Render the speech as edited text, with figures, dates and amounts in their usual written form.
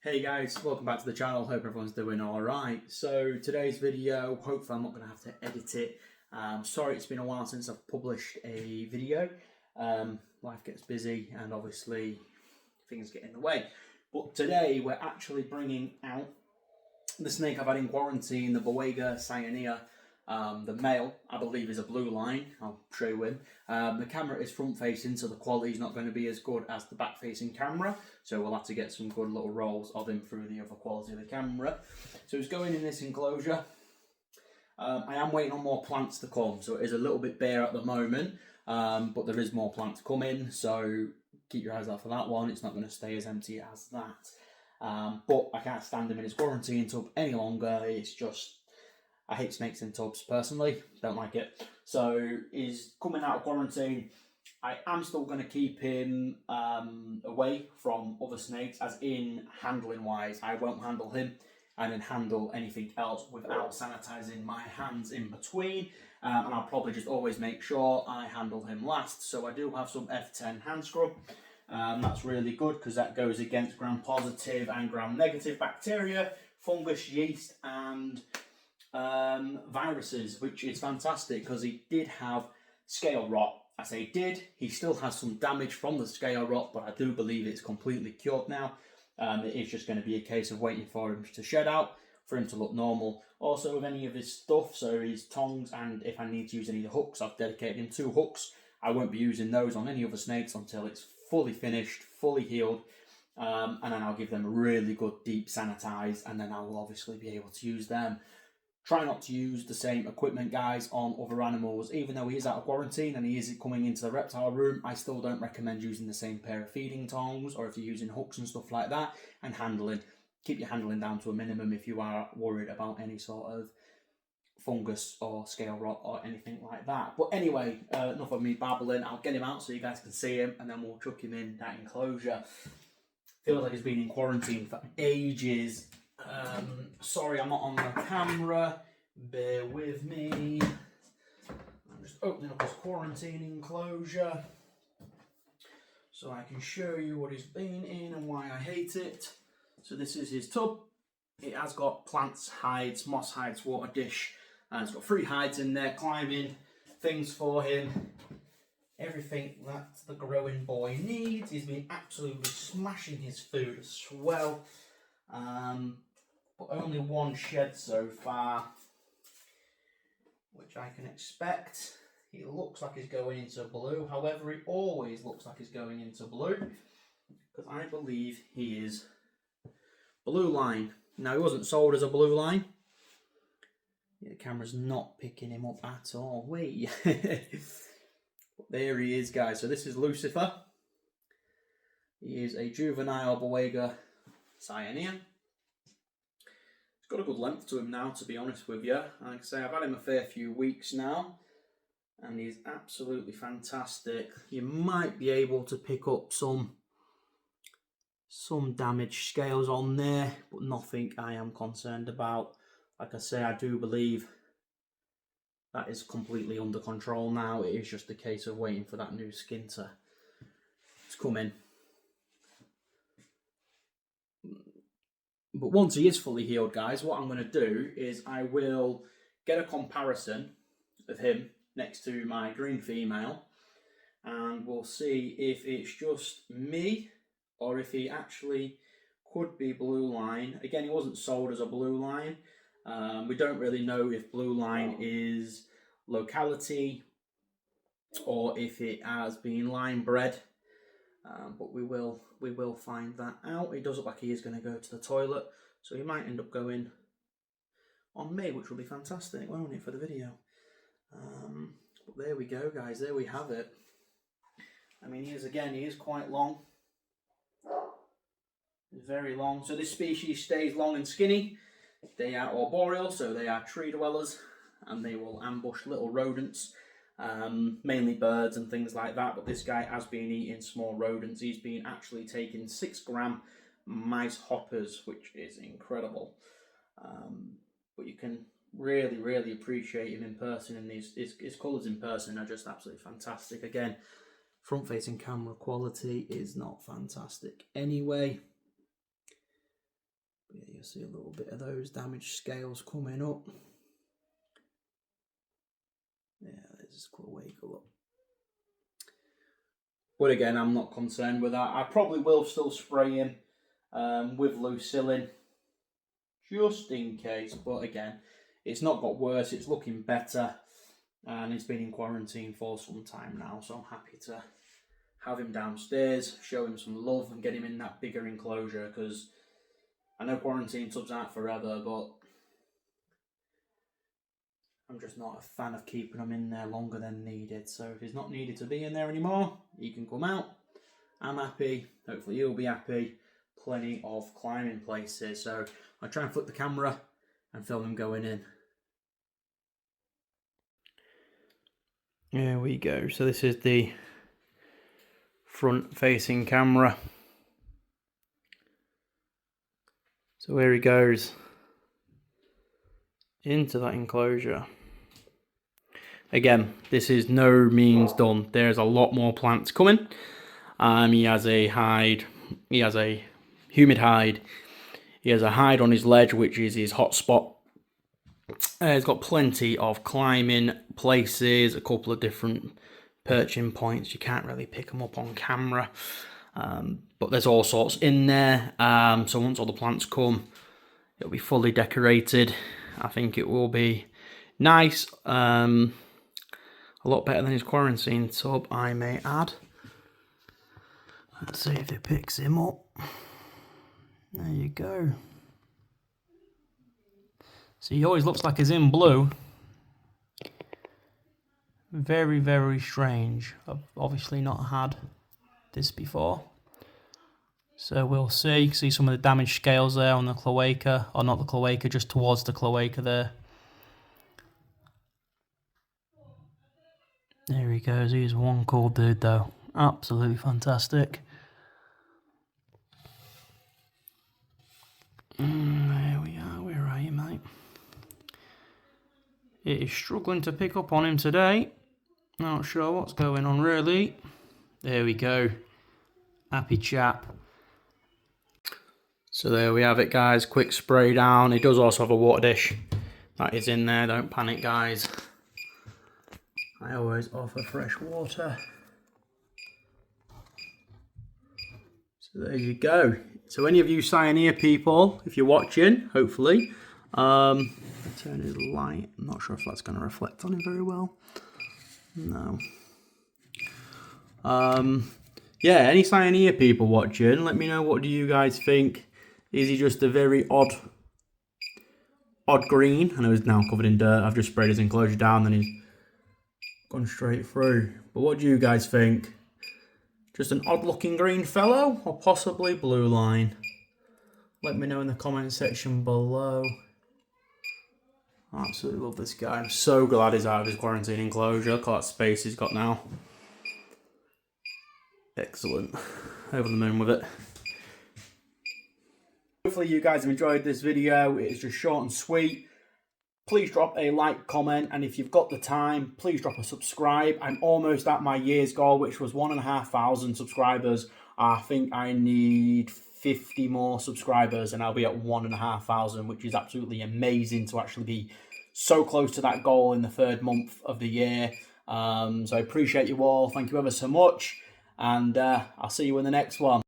Hey guys, welcome back to the channel. Hope everyone's doing alright. So today's video, hopefully I'm not going to have to edit it. Sorry it's been a while since I've published a video. Life gets busy and obviously things get in the way. But today we're actually bringing out the snake I've had in quarantine, the boiga cyanea. The male, I believe, is a blue line. I'll show you him. The camera is front facing, so the quality is not going to be as good as the back facing camera. So we'll have to get some good little rolls of him through the other quality of the camera. So he's going in this enclosure. I am waiting on more plants to come, so it is a little bit bare at the moment. But there is more plants coming, so keep your eyes out for that one. It's not going to stay as empty as that. But I can't stand him in his quarantine tub any longer. It's just, I hate snakes in tubs personally, don't like it. So he's coming out of quarantine. I am still going to keep him away from other snakes, as in handling wise. I won't handle him and then handle anything else without sanitizing my hands in between. And I'll probably just always make sure I handle him last. So I do have some F10 hand scrub. That's really good because that goes against gram-positive and gram-negative bacteria, fungus, yeast, and viruses, which is fantastic because he did have scale rot. I say did, he still has some damage from the scale rot, but I do believe it's completely cured now. It is just going to be a case of waiting for him to shed out, for him to look normal. Also with any of his stuff, so his tongs, and if I need to use any of the hooks, I've dedicated him 2 hooks. I won't be using those on any other snakes until it's fully finished, fully healed, and then I'll give them a really good deep sanitize, and then I'll obviously be able to use them. Try not to use the same equipment, guys, on other animals. Even though he is out of quarantine and he is coming into the reptile room, I still don't recommend using the same pair of feeding tongs, or if you're using hooks and stuff like that, and handling. Keep your handling down to a minimum if you are worried about any sort of fungus or scale rot or anything like that. But anyway, enough of me babbling. I'll get him out so you guys can see him, and then we'll chuck him in that enclosure. Feels like he's been in quarantine for ages. Sorry I'm not on the camera, bear with me. I'm just opening up his quarantine enclosure so I can show you what he's been in and why I hate it. So this is his tub. It has got plants, hides, moss hides, water dish, and it's got 3 hides in there, climbing things for him. Everything that the growing boy needs. He's been absolutely smashing his food as well. But only 1 shed so far, which I can expect. He looks like he's going into blue. However, he always looks like he's going into blue, because I believe he is blue line. Now, he wasn't sold as a blue line. Yeah, the camera's not picking him up at all. Wait. But there he is, guys. So this is Lucifer. He is a juvenile boiga cyanea. Got a good length to him now, to be honest with you. Like I say, I've had him a fair few weeks now, and he's absolutely fantastic. You might be able to pick up some damaged scales on there, but nothing I am concerned about. Like I say, I do believe that is completely under control now. It is just a case of waiting for that new skin to come in. But once he is fully healed, guys, what I'm going to do is I will get a comparison of him next to my green female, and we'll see if it's just me or if he actually could be blue line. Again, he wasn't sold as a blue line. We don't really know if blue line is locality or if it has been line bred. But we will find that out. It does look like he is going to go to the toilet, so he might end up going on me, which will be fantastic, won't it, for the video? But there we go, guys. There we have it. I mean, he is quite long. He's very long. So this species stays long and skinny. They are arboreal, so they are tree dwellers, and they will ambush little rodents. Mainly birds and things like that, but this guy has been eating small rodents. He's been actually taking 6-gram mice hoppers, which is incredible. But you can really appreciate him in person, and his colours in person are just absolutely fantastic. Again, front facing camera quality is not fantastic anyway. you see a little bit of those damaged scales coming up. Yeah, there's his cloaca up. But again, I'm not concerned with that. I probably will still spray him with lucillin, just in case. But again, it's not got worse, it's looking better. And he's been in quarantine for some time now, so I'm happy to have him downstairs, show him some love and get him in that bigger enclosure, because I know quarantine tubs aren't forever, but I'm just not a fan of keeping them in there longer than needed. So if he's not needed to be in there anymore, he can come out. I'm happy, hopefully you'll be happy. Plenty of climbing places, so I'll try and flip the camera and film him going in. There we go. So this is the front facing camera. So here he goes into that enclosure. Again, this is no means done. There's a lot more plants coming. He has a hide, he has a humid hide, he has a hide on his ledge, which is his hot spot. He's got plenty of climbing places, a couple of different perching points. You can't really pick them up on camera, but there's all sorts in there. So once all the plants come, it'll be fully decorated. I think it will be nice, a lot better than his quarantine tub, I may add. Let's see if it picks him up. There you go. See, he always looks like he's in blue. Very, very strange. I've obviously not had this before. So we'll see. See some of the damaged scales there on the cloaca. Or not the cloaca, just towards the cloaca there. There he goes. He's one cool dude though. Absolutely fantastic. There we are. Where are you, mate? It is struggling to pick up on him today. Not sure what's going on really. There we go. Happy chap. So there we have it, guys. Quick spray down. He does also have a water dish that is in there. Don't panic, guys. I always offer fresh water. So there you go. So any of you cyanea people, if you're watching, hopefully, turn his light. I'm not sure if that's going to reflect on him very well. No. Yeah, any cyanea people watching, let me know, what do you guys think? Is he just a very odd green? I know he's now covered in dirt. I've just sprayed his enclosure down, then he's gone straight through. But what do you guys think? Just an odd looking green fellow, or possibly blue line? Let me know in the comment section below. I absolutely love this guy. I'm so glad he's out of his quarantine enclosure. Look at that space he's got now. Excellent. Over the moon with it. Hopefully you guys have enjoyed this video. It's just short and sweet. Please drop a like, comment, and if you've got the time, please drop a subscribe. I'm almost at my year's goal, which was 1,500 subscribers. I think I need 50 more subscribers and I'll be at 1,500, which is absolutely amazing to actually be so close to that goal in the third month of the year. So I appreciate you all. Thank you ever so much, and I'll see you in the next one.